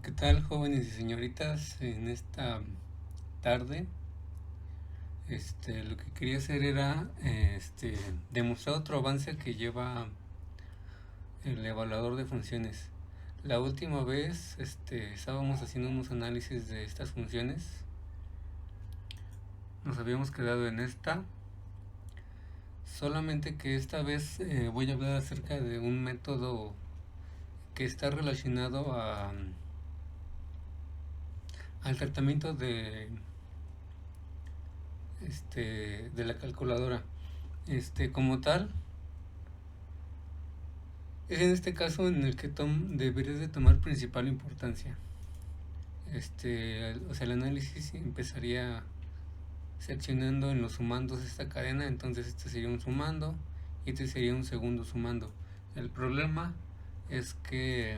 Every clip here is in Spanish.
¿Qué tal, jóvenes y señoritas? En esta tarde, lo que quería hacer era, demostrar otro avance que lleva el evaluador de funciones. La última vez, estábamos haciendo unos análisis de estas funciones. Nos habíamos quedado en esta. Solamente que esta vez voy a hablar acerca de un método que está relacionado al tratamiento de la calculadora. Como tal, es en este caso en el que deberías de tomar principal importancia. El análisis empezaría seccionando en los sumandos esta cadena, entonces este sería un sumando y este sería un segundo sumando. El problema es que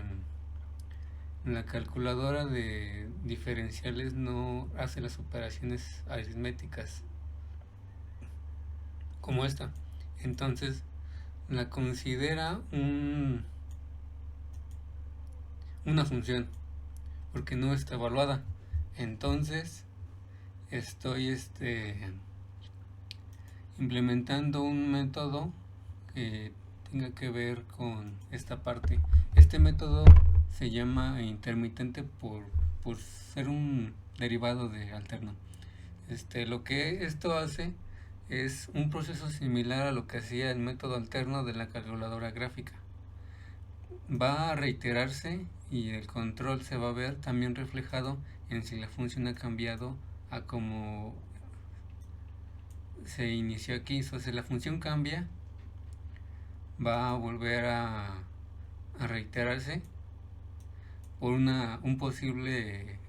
la calculadora de diferenciales no hace las operaciones aritméticas como esta. Entonces la considera una función porque no está evaluada. Entonces estoy implementando un método que tenga que ver con esta parte. Este método se llama intermitente por ser un derivado de alterno. Lo que esto hace es un proceso similar a lo que hacía el método alterno de la calculadora gráfica. Va a reiterarse y el control se va a ver también reflejado en si la función ha cambiado a como se inició aquí. O sea, si la función cambia, va a volver a reiterarse por un posible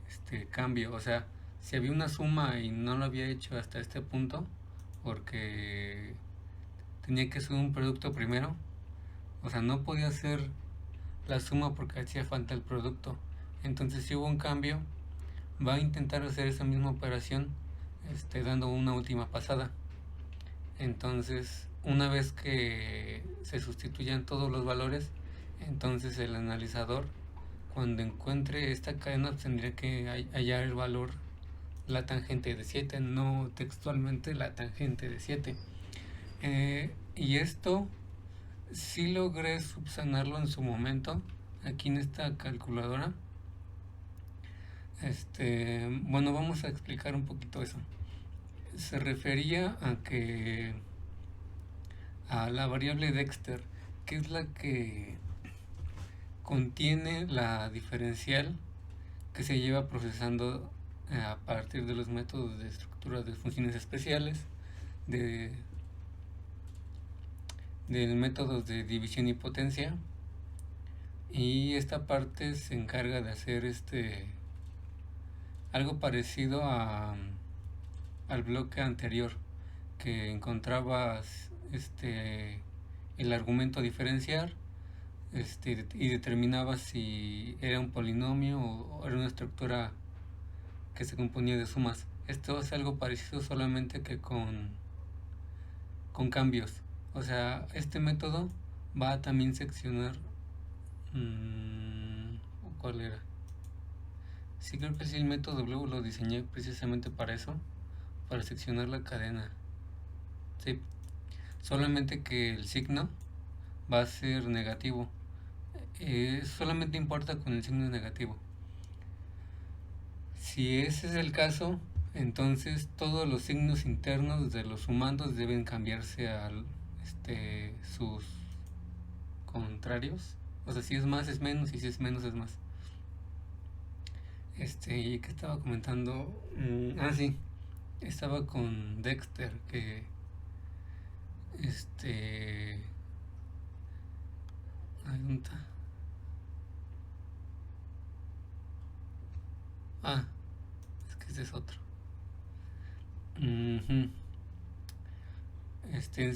cambio. O sea, si había una suma y no lo había hecho hasta este punto porque tenía que hacer un producto primero, o sea, no podía hacer la suma porque hacía falta el producto. Entonces, si hubo un cambio, va a intentar hacer esa misma operación dando una última pasada. Entonces, una vez que se sustituyan todos los valores, entonces el analizador, cuando encuentre esta cadena, tendría que hallar el valor, la tangente de 7, no textualmente la tangente de 7. Y esto sí logré subsanarlo en su momento aquí en esta calculadora. Bueno, vamos a explicar un poquito eso. Se refería a la variable Dexter, que es la que contiene la diferencial que se lleva procesando a partir de los métodos de estructura de funciones especiales, del método de división y potencia, y esta parte se encarga de hacer algo parecido al bloque anterior, que encontrabas el argumento a diferenciar, y determinabas si era un polinomio o era una estructura que se componía de sumas. Esto es algo parecido, solamente que con cambios. O sea, este método va a también seccionar. ¿Cuál era? Sí, creo que sí, el método W lo diseñé precisamente para eso, para seccionar la cadena. Sí, solamente que el signo va a ser negativo. Solamente importa con el signo negativo. Si ese es el caso, entonces todos los signos internos de los sumandos deben cambiarse a sus contrarios. O sea, si es más es menos y si es menos es más. ¿Y qué estaba comentando? Sí, estaba con Dexter, que ¿dónde está? Es que este es otro. En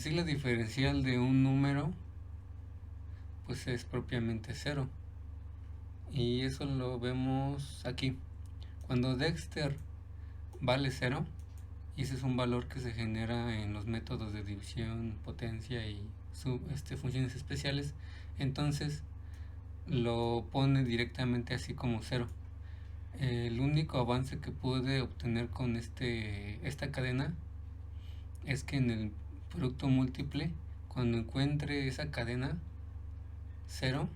sí la diferencial de un número pues es propiamente cero, y eso lo vemos aquí. Cuando Dexter vale 0, y ese es un valor que se genera en los métodos de división, potencia y funciones especiales, entonces lo pone directamente así como 0. El único avance que pude obtener con esta cadena es que en el producto múltiple, cuando encuentre esa cadena cero,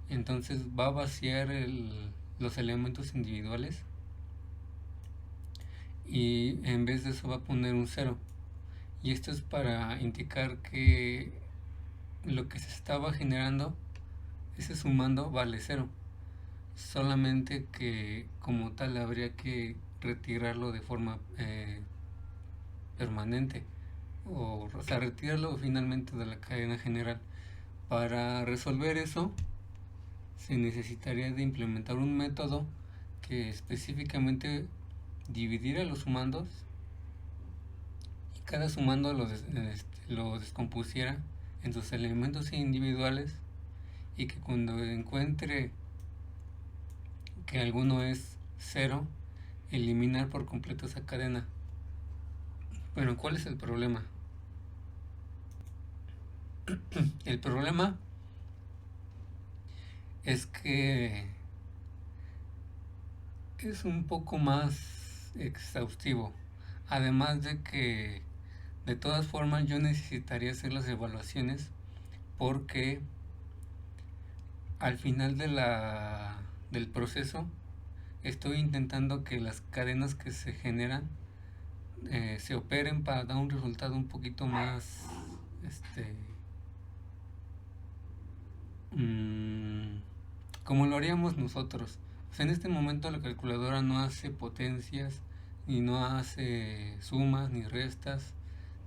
entonces va a vaciar los elementos individuales y en vez de eso va a poner un cero. Y esto es para indicar que lo que se estaba generando, ese sumando, vale cero. Solamente que como tal habría que retirarlo de forma permanente, o sea, retirarlo finalmente de la cadena general. Para resolver eso se necesitaría de implementar un método que específicamente dividiera los sumandos y cada sumando lo descompusiera en sus elementos individuales, y que cuando encuentre que alguno es cero, eliminar por completo esa cadena. Pero ¿cuál es el problema? El problema es que es un poco más exhaustivo. Además de que de todas formas yo necesitaría hacer las evaluaciones, porque al final del proceso estoy intentando que las cadenas que se generan se operen para dar un resultado un poquito más mmm, como lo haríamos nosotros. O sea, en este momento la calculadora no hace potencias, ni no hace sumas, ni restas,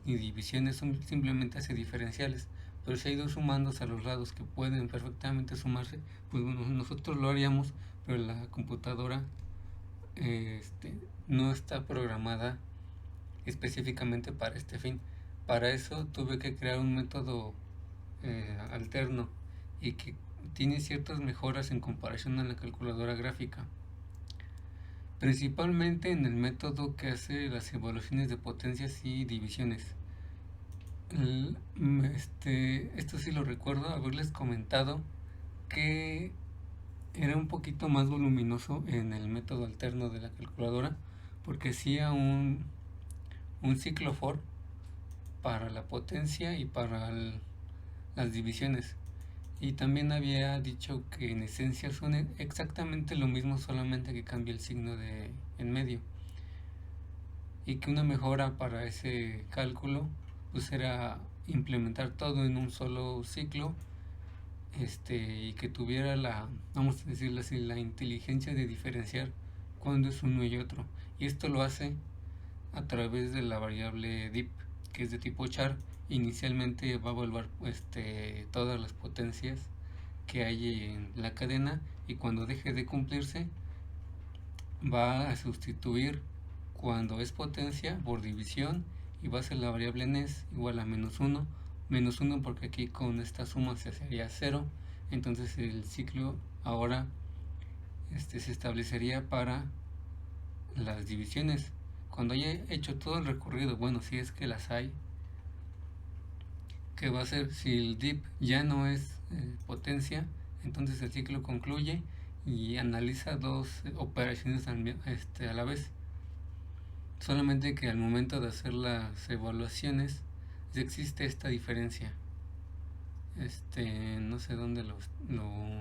ni divisiones, simplemente hace diferenciales. Pero si hay dos sumandos a los lados que pueden perfectamente sumarse, pues bueno, nosotros lo haríamos, pero la computadora no está programada específicamente para este fin. Para eso tuve que crear un método alterno y que tiene ciertas mejoras en comparación a la calculadora gráfica, principalmente en el método que hace las evaluaciones de potencias y divisiones. Esto sí lo recuerdo haberles comentado, que era un poquito más voluminoso en el método alterno de la calculadora, porque hacía un ciclo for para la potencia y para las divisiones. Y también había dicho que en esencia son exactamente lo mismo, solamente que cambia el signo en medio. Y que una mejora para ese cálculo pues era implementar todo en un solo ciclo, y que tuviera vamos a decirlo así, la inteligencia de diferenciar cuándo es uno y otro. Y esto lo hace a través de la variable dip, que es de tipo char. Inicialmente va a evaluar todas las potencias que hay en la cadena, y cuando deje de cumplirse va a sustituir cuando es potencia por división, y va a ser la variable nes igual a -1, -1 porque aquí con esta suma se haría 0. Entonces el ciclo ahora se establecería para las divisiones. Cuando haya hecho todo el recorrido, bueno, si es que las hay, que va a ser, si el dip ya no es potencia, entonces el ciclo concluye y analiza dos operaciones a la vez. Solamente que al momento de hacer las evaluaciones existe esta diferencia. No sé dónde lo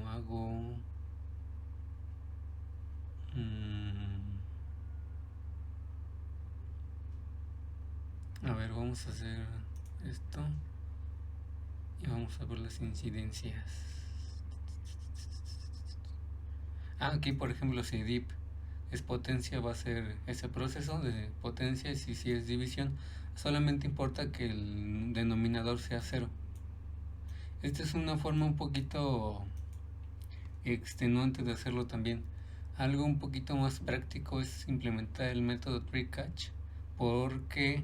hago. A ver, vamos a hacer esto y vamos a ver las incidencias. Aquí por ejemplo, si dip es potencia, va a ser ese proceso de potencia, y si es división, solamente importa que el denominador sea 0. Esta es una forma un poquito extenuante de hacerlo también. Algo un poquito más práctico es implementar el método tree catch, porque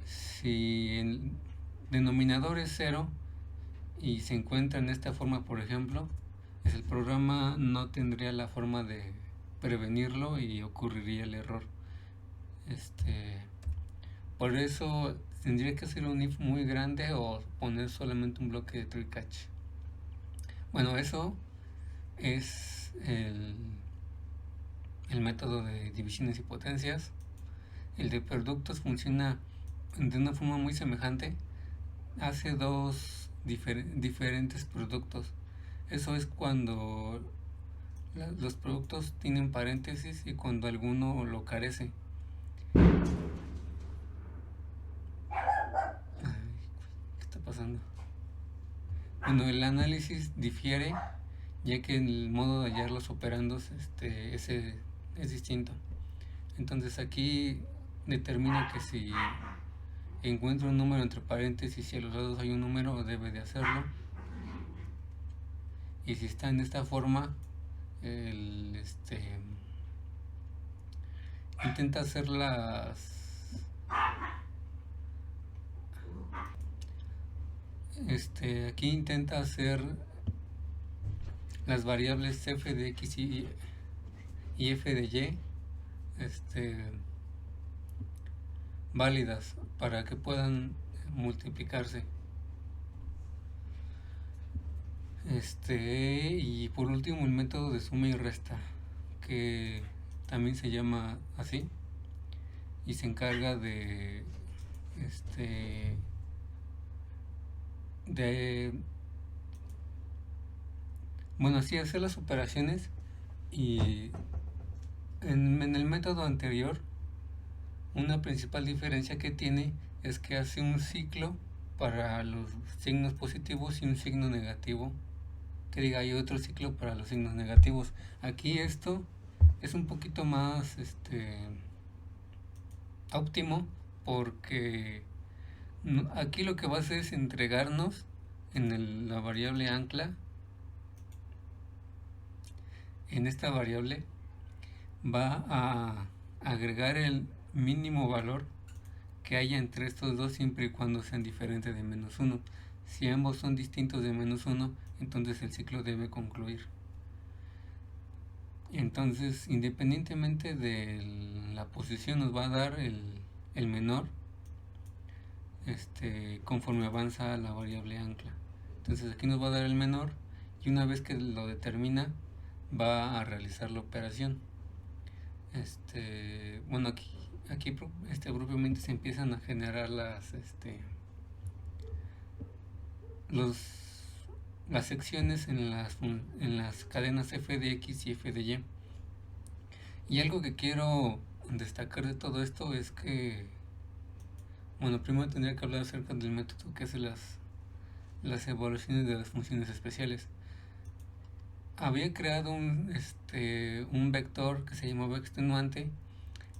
si el denominador es 0 y se encuentra en esta forma, por ejemplo, el programa no tendría la forma de prevenirlo y ocurriría el error. Por eso tendría que hacer un if muy grande o poner solamente un bloque de tree catch. Bueno, eso es el método de divisiones y potencias. El de productos funciona de una forma muy semejante. Hace dos diferentes productos. Eso es cuando los productos tienen paréntesis y cuando alguno lo carece. Ay, ¿qué está pasando? Bueno, el análisis difiere ya que el modo de hallar los operandos es distinto. Entonces aquí determina que si encuentro un número entre paréntesis y a los lados hay un número, debe de hacerlo. Y si está en esta forma, intenta hacer aquí intenta hacer las variables f de x y f de y válidas para que puedan multiplicarse. Y por último el método de suma y resta, que también se llama así y se encarga de así hacer las operaciones. Y en el método anterior, una principal diferencia que tiene es que hace un ciclo para los signos positivos y un signo negativo, que diga hay otro ciclo para los signos negativos. Aquí esto es un poquito más óptimo, porque aquí lo que va a hacer es entregarnos en la variable ancla. En esta variable va a agregar el mínimo valor que haya entre estos dos, siempre y cuando sean diferentes de -1. Si ambos son distintos de -1, entonces el ciclo debe concluir. Entonces, independientemente de la posición, nos va a dar el menor conforme avanza la variable ancla. Entonces aquí nos va a dar el menor, y una vez que lo determina, va a realizar la operación. Bueno, aquí propiamente se empiezan a generar las secciones en las cadenas f de x y f de y. Y algo que quiero destacar de todo esto es que, bueno, primero tendría que hablar acerca del método que hace las evaluaciones de las funciones especiales. Había creado un vector que se llamaba extenuante,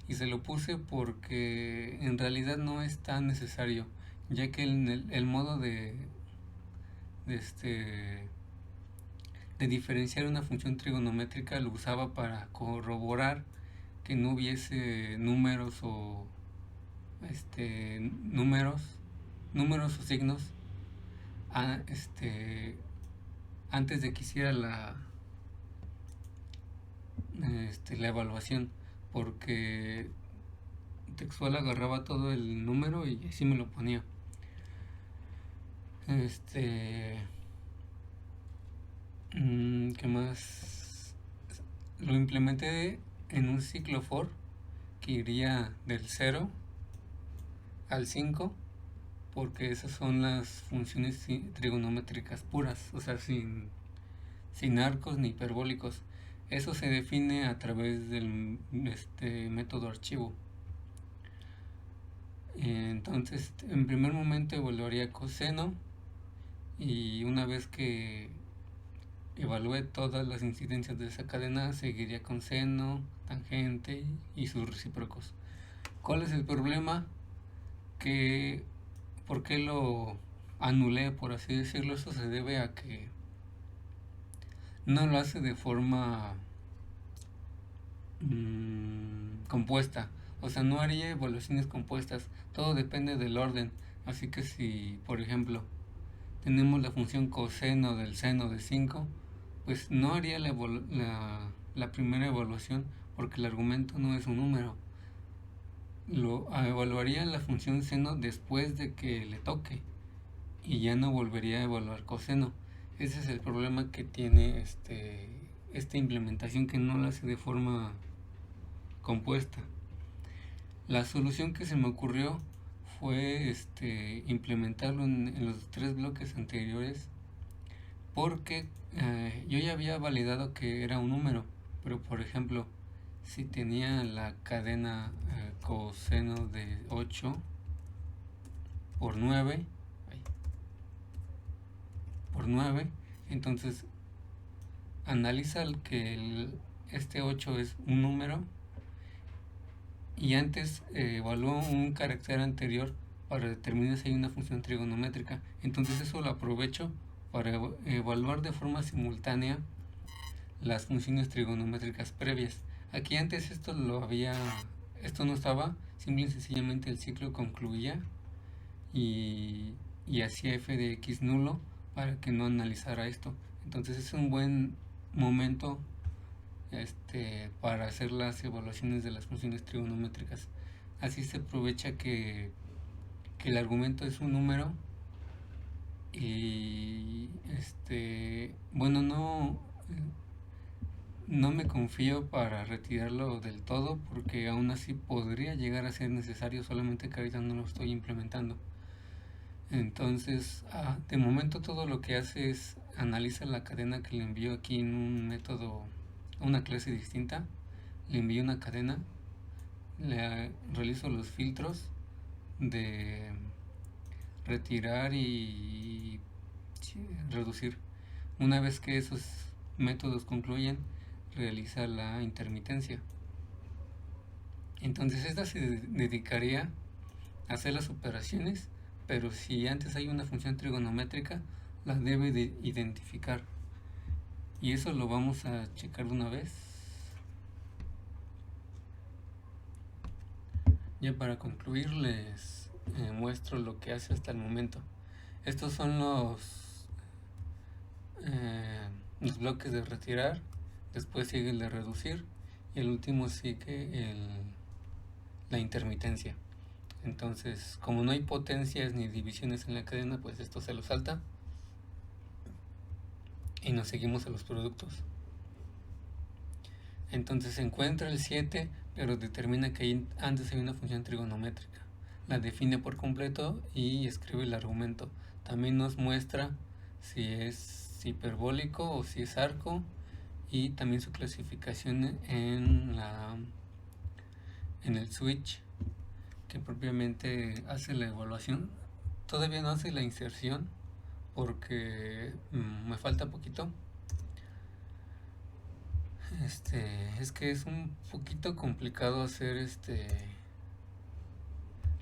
y se lo puse porque en realidad no es tan necesario, ya que el modo de diferenciar una función trigonométrica lo usaba para corroborar que no hubiese números o signos antes de que hiciera la evaluación, porque textual agarraba todo el número y así me lo ponía. ¿Qué más? Lo implementé en un ciclo for que iría del 0 al 5, porque esas son las funciones trigonométricas puras, o sea, sin arcos ni hiperbólicos. Eso se define a través del método archivo. Entonces, en primer momento evaluaría coseno, y una vez que evalué todas las incidencias de esa cadena, seguiría con seno, tangente y sus recíprocos. ¿Cuál es el problema? ¿Por qué lo anulé, por así decirlo? Eso se debe a que no lo hace de forma compuesta. O sea, no haría evaluaciones compuestas. Todo depende del orden. Así que si, por ejemplo, tenemos la función coseno del seno de 5, pues no haría la primera evaluación, porque el argumento no es un número. Lo evaluaría la función seno después de que le toque, y ya no volvería a evaluar coseno. Ese es el problema que tiene esta implementación, que no lo hace de forma compuesta. La solución que se me ocurrió fue implementarlo en los 3 bloques anteriores, porque yo ya había validado que era un número, pero por ejemplo, si tenía la cadena coseno de 8 por 9, entonces analiza que este 8 es un número y antes evaluó un carácter anterior para determinar si hay una función trigonométrica. Entonces eso lo aprovecho para evaluar de forma simultánea las funciones trigonométricas previas. Aquí antes esto no estaba, simple y sencillamente el ciclo concluía y hacía f de x nulo para que no analizara esto. Entonces es un buen momento para hacer las evaluaciones de las funciones trigonométricas. Así se aprovecha que el argumento es un número y bueno, no me confío para retirarlo del todo, porque aún así podría llegar a ser necesario, solamente que ahorita no lo estoy implementando. Entonces, de momento todo lo que hace es analiza la cadena que le envío aquí en un método, una clase distinta. Le envío una cadena, le realizo los filtros de retirar y reducir. Una vez que esos métodos concluyen, realiza la intermitencia. Entonces esta se dedicaría a hacer las operaciones, pero si antes hay una función trigonométrica, la debe de identificar. Y eso lo vamos a checar de una vez. Ya para concluir les muestro lo que hace hasta el momento. Estos son los bloques de retirar, después sigue el de reducir y el último sigue la intermitencia. Entonces, como no hay potencias ni divisiones en la cadena, pues esto se lo salta y nos seguimos a los productos. Entonces se encuentra el 7, pero determina que antes hay una función trigonométrica. La define por completo y escribe el argumento. También nos muestra si es hiperbólico o si es arco, y también su clasificación en el switch, que propiamente hace la evaluación. Todavía no hace la inserción porque me falta poquito. Es que es un poquito complicado hacer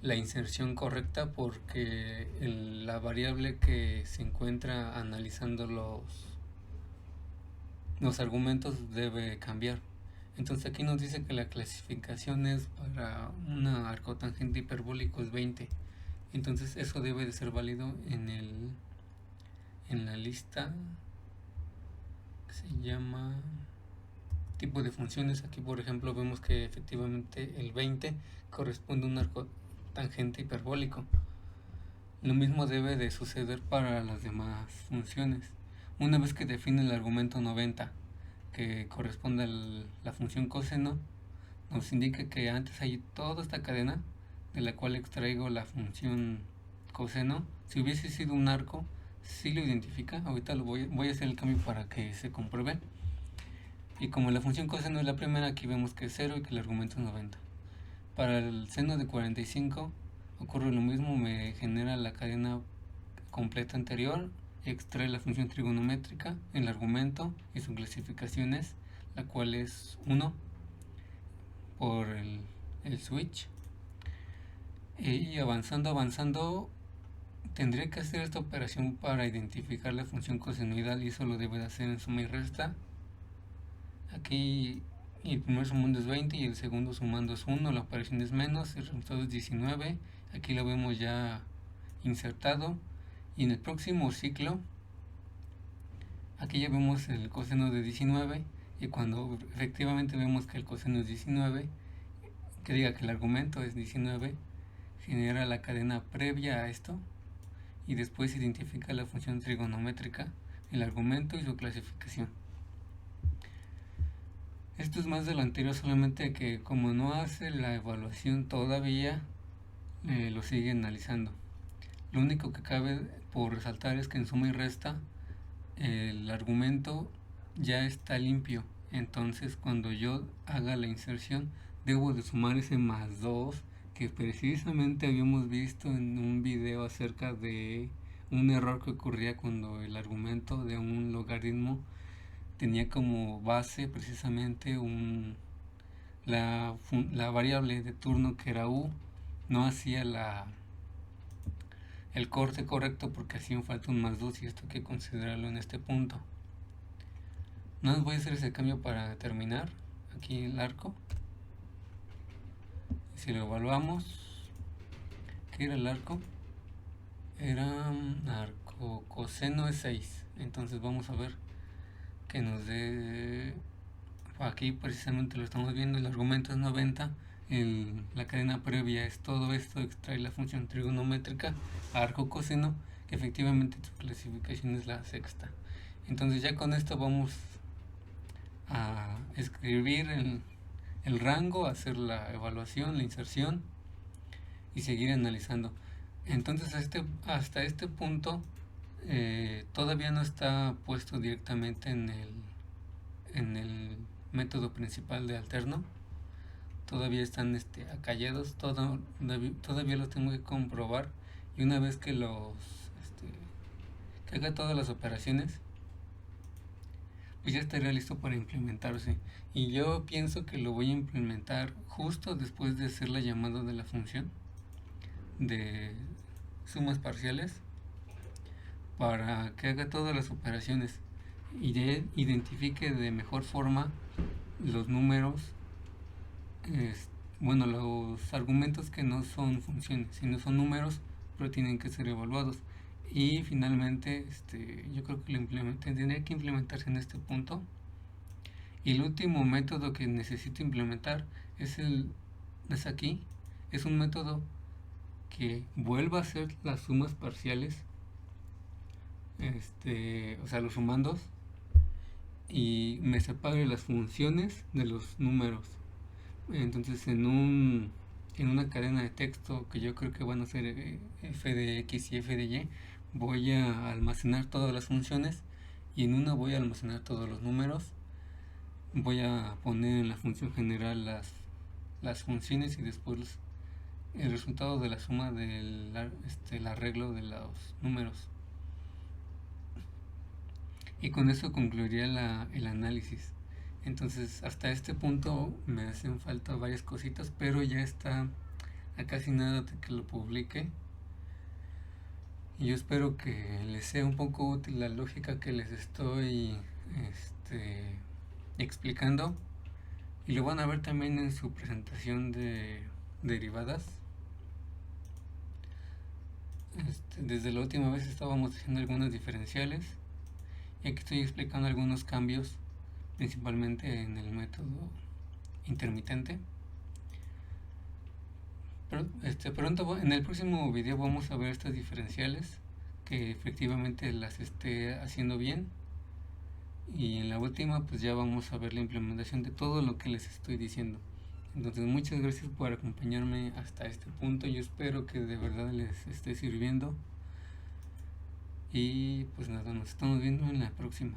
la inserción correcta, porque la variable que se encuentra analizando los argumentos debe cambiar. Entonces aquí nos dice que la clasificación es para una arcotangente hiperbólico es 20. Entonces eso debe de ser válido en la lista que se llama tipo de funciones. Aquí por ejemplo vemos que efectivamente el 20 corresponde a un arcotangente hiperbólico. Lo mismo debe de suceder para las demás funciones. Una vez que define el argumento 90, que corresponde a la función coseno, nos indica que antes hay toda esta cadena de la cual extraigo la función coseno. Si hubiese sido un arco, sí lo identifica. Ahorita voy a hacer el cambio para que se compruebe. Y como la función coseno es la primera, aquí vemos que es 0 y que el argumento es 90. Para el seno de 45 ocurre lo mismo, me genera la cadena completa anterior, extrae la función trigonométrica, el argumento y su clasificación es, la cual es 1 por el switch. Y avanzando, tendré que hacer esta operación para identificar la función cosenoidal, y eso lo debe de hacer en suma y resta. Aquí el primer sumando es 20 y el segundo sumando es 1, la operación es menos, el resultado es 19. Aquí lo vemos ya insertado. Y en el próximo ciclo, aquí ya vemos el coseno de 19, y cuando efectivamente vemos que el coseno es 19, que diga que el argumento es 19, genera la cadena previa a esto y después identifica la función trigonométrica, el argumento y su clasificación. Esto es más de lo anterior, solamente que como no hace la evaluación todavía, lo sigue analizando. Lo único que cabe por resaltar es que en suma y resta el argumento ya está limpio. Entonces cuando yo haga la inserción debo de sumar ese más 2 que precisamente habíamos visto en un video acerca de un error que ocurría cuando el argumento de un logaritmo tenía como base precisamente la variable de turno que era u, no hacía el corte correcto porque hacía falta un más 2 y esto hay que considerarlo en este punto. No voy a hacer ese cambio para terminar aquí el arco. Si lo evaluamos, ¿qué era el arco? Era arco coseno es 6. Entonces vamos a ver que nos dé. Aquí precisamente lo estamos viendo, el argumento es 90, la cadena previa es todo esto, extrae la función trigonométrica, arco coseno, que efectivamente su clasificación es la sexta. Entonces ya con esto vamos a escribir el rango, hacer la evaluación, la inserción y seguir analizando. Entonces hasta este punto todavía no está puesto directamente en el método principal de alterno. Todavía están acallados, todavía los tengo que comprobar y una vez que que haga todas las operaciones, pues ya estaría listo para implementarse. Y yo pienso que lo voy a implementar justo después de hacer la llamada de la función de sumas parciales para que haga todas las operaciones y identifique de mejor forma los números, bueno, los argumentos que no son funciones, sino son números, pero tienen que ser evaluados. Y finalmente, yo creo que tendría que implementarse en este punto. Y el último método que necesito implementar es aquí. Es un método que vuelva a hacer las sumas parciales, o sea, los sumandos, y me separe las funciones de los números. Entonces en una cadena de texto que yo creo que van a ser f de x y f de y, voy a almacenar todas las funciones y en una voy a almacenar todos los números. Voy a poner en la función general las funciones y después el resultado de la suma del el arreglo de los números. Y con eso concluiría el análisis. Entonces hasta este punto me hacen falta varias cositas, pero ya está a casi nada de que lo publique. Y yo espero que les sea un poco útil la lógica que les estoy explicando. Y lo van a ver también en su presentación de derivadas. Desde la última vez estábamos haciendo algunas diferenciales. Y aquí estoy explicando algunos cambios, principalmente en el método intermitente. Pero pronto en el próximo video vamos a ver estas diferenciales, que efectivamente las esté haciendo bien. Y en la última pues ya vamos a ver la implementación de todo lo que les estoy diciendo. Entonces muchas gracias por acompañarme hasta este punto. Yo espero que de verdad les esté sirviendo. Y pues nada, nos estamos viendo en la próxima.